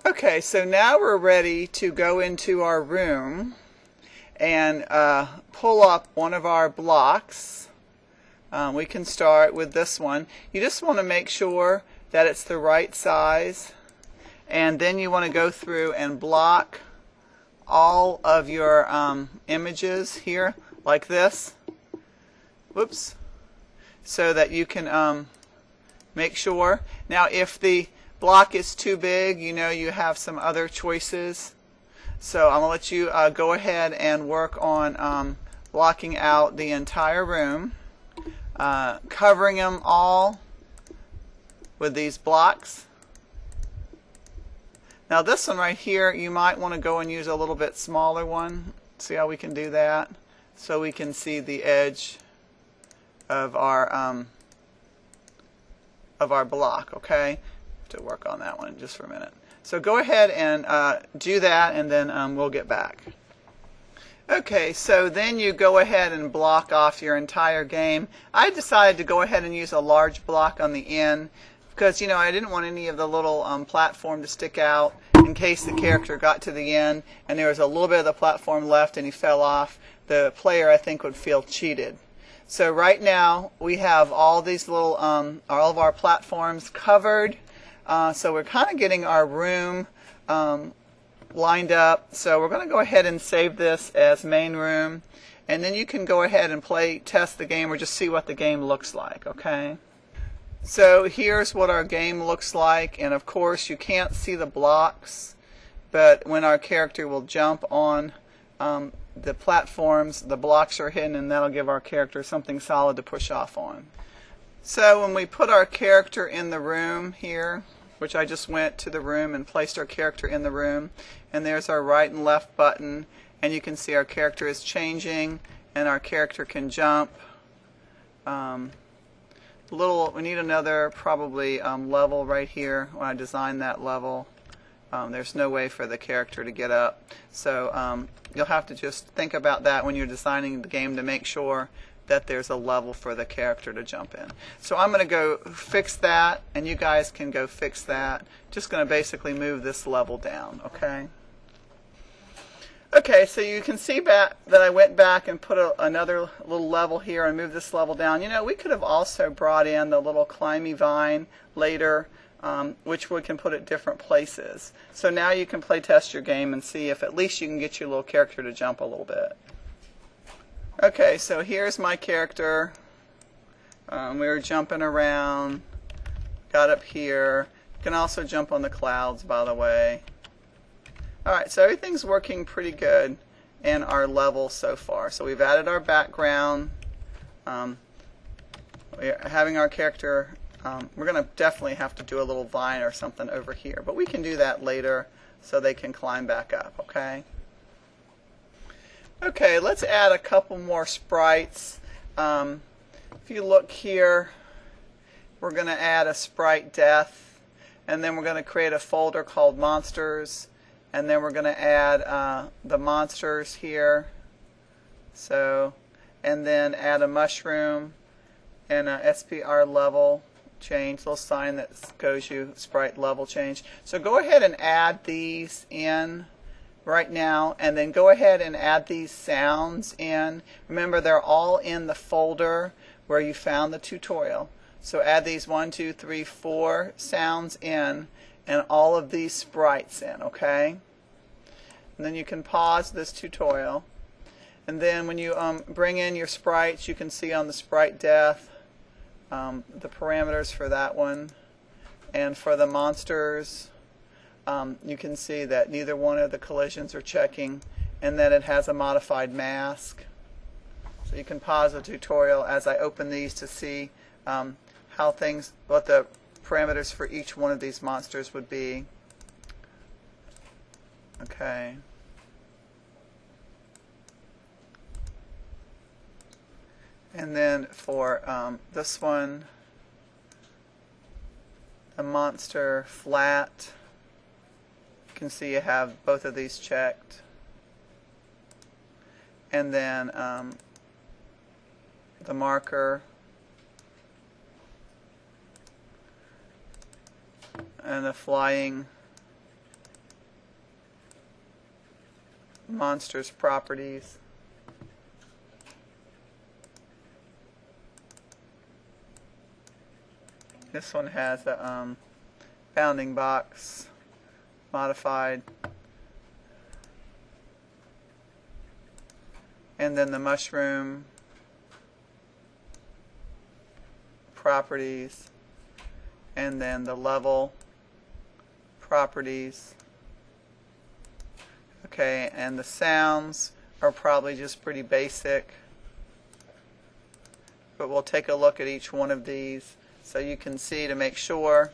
Okay, so now we're ready to go into our room and pull up one of our blocks. We can start with this one. You just want to make sure that it's the right size, and then you want to go through and block all of your images here like this. Whoops. So that you can make sure. Now if the block is too big, you know you have some other choices. So I'm going to let you go ahead and work on blocking out the entire room, covering them all with these blocks. Now this one right here, you might want to go and use a little bit smaller one. See how we can do that? So we can see the edge of our block, okay? To work on that one just for a minute. So go ahead and do that, and then we'll get back. Okay, so then you go ahead and block off your entire game. I decided to go ahead and use a large block on the end because, you know, I didn't want any of the little platform to stick out in case the character got to the end and there was a little bit of the platform left and he fell off. The player, I think, would feel cheated. So right now we have all these little, all of our platforms covered. So we're kind of getting our room lined up. So we're going to go ahead and save this as main room. And then you can go ahead and test the game or just see what the game looks like, okay? So here's what our game looks like. And of course you can't see the blocks, but when our character will jump on the platforms, the blocks are hidden, and that'll give our character something solid to push off on. So when we put our character in the room here, which I just went to the room and placed our character in the room, and there's our right and left button, and you can see our character is changing and our character can jump. We need another probably level right here. When I designed that level, there's no way for the character to get up, so you'll have to just think about that when you're designing the game to make sure that there's a level for the character to jump in. So I'm going to go fix that, and you guys can go fix that. Just going to basically move this level down, okay? Okay, so you can see that I went back and put another little level here and moved this level down. You know, we could have also brought in the little climby vine later, which we can put at different places. So now you can play test your game and see if at least you can get your little character to jump a little bit. Okay, so here's my character. We were jumping around, got up here. You can also jump on the clouds, by the way. Alright, so everything's working pretty good in our level so far. So we've added our background. We're having our character, we're going to definitely have to do a little vine or something over here, but we can do that later so they can climb back up, okay? Okay, let's add a couple more sprites. If you look here, we're going to add a sprite death, and then we're going to create a folder called monsters, and then we're going to add the monsters here. So, and then add a mushroom and a SPR level change, little sign that goes you sprite level change. So go ahead and add these in right now, and then go ahead and add these sounds in. Remember, they're all in the folder where you found the tutorial. So add these 1, 2, 3, 4 sounds in, and all of these sprites in, okay? And then you can pause this tutorial. And then when you bring in your sprites, you can see on the sprite death the parameters for that one. And for the monsters, you can see that neither one of the collisions are checking, and that it has a modified mask. So you can pause the tutorial as I open these to see what the parameters for each one of these monsters would be. Okay. And then for this one, the monster flat, you can see you have both of these checked. And then the marker and the flying monsters properties. This one has a bounding box modified. And then the mushroom properties, and then the level properties. Okay, and the sounds are probably just pretty basic, but we'll take a look at each one of these so you can see to make sure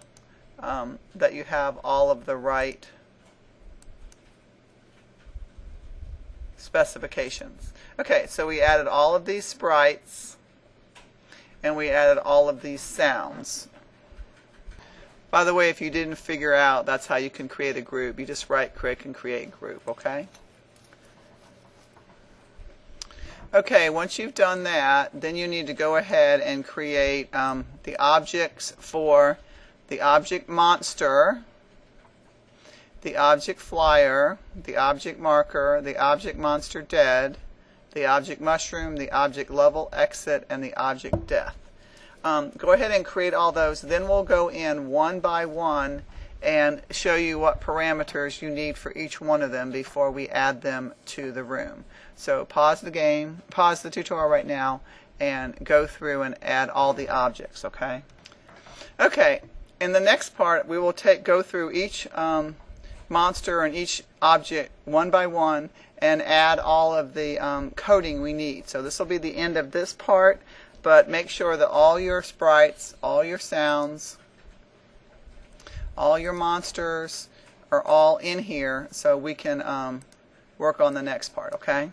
that you have all of the right specifications. Okay, so we added all of these sprites and we added all of these sounds. By the way, if you didn't figure out, that's how you can create a group. You just right-click and create group, okay? Okay, once you've done that, then you need to go ahead and create the objects for the object monster, the object flyer, the object marker, the object monster dead, the object mushroom, the object level exit, and the object death. Go ahead and create all those. Then we'll go in one by one and show you what parameters you need for each one of them before we add them to the room. So pause the game, pause the tutorial right now, and go through and add all the objects, okay? Okay, in the next part we will go through each monster and each object one by one and add all of the coding we need. So this will be the end of this part, but make sure that all your sprites, all your sounds, all your monsters are all in here so we can work on the next part, okay?